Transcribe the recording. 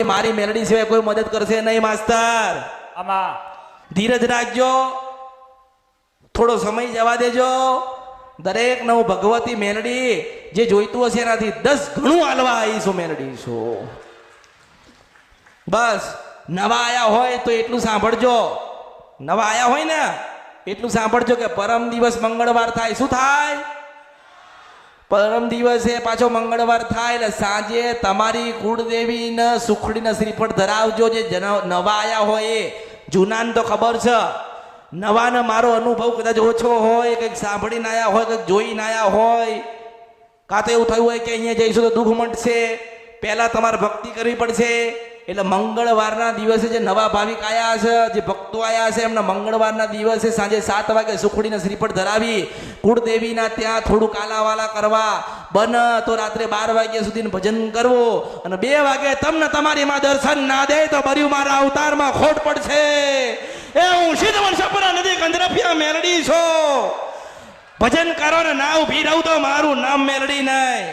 મારી મેલડી સિવાય કોઈ મદદ કરશે નહીં માસ્તર. આમાં ધીરજ રાખજો, થોડો સમય જવા દેજો. દરેક નવ ભગવતી મેલડી જે જોઈતું હશે એનાથી 10 ગણું હાલવા આવીશું મેલડી છું. બસ નવા આયા હોય તો એટલું સાંભળજો, નવા આયા હોય ને એટલું સાંભળજો કે પરમ દિવસ મંગળવાર થાય. શું થાય? પરમ દિવસે પાછો મંગળવાર થાય એટલે સાંજે તમારી કુળદેવી ને સુખડી ને શ્રીફળ ધરાવજો. જે નવા આયા હોય એ જૂનાને તો ખબર છે, નવાને મારો અનુભવ કદાચ ઓછો હોય, કંઈક સાંભળીને આયા હોય, કંઈક જોઈને આયા હોય, કાં તો એવું થયું હોય કે અહીંયા જઈશું તો દુઃખ મટશે, પહેલા તમારે ભક્તિ કરવી પડશે. એટલે મંગળવારના દિવસે જે નવા ભાવિક આયા છે, જે ભક્તો આયા છે, એમને મંગળવારના દિવસે સાંજે 7 વાગે સુખડીને શ્રીફળ ધરાવી કુળદેવીના ત્યાં થોડું કાલાવાલા કરવા, બન તો રાત્રે 12 વાગ્યા સુધી ભજન કરવું, અને 2 વાગે તમને તમારી માં દર્શન ના દે તો બર્યું મારા અવતારમાં ખોટ પડશે. એ હું સિદ્ધવન સપરા નદી કંદરપિયા મેલડી છો. ભજન કરો ને ના ઉભી રહું તો મારું નામ મેલડી નહીં.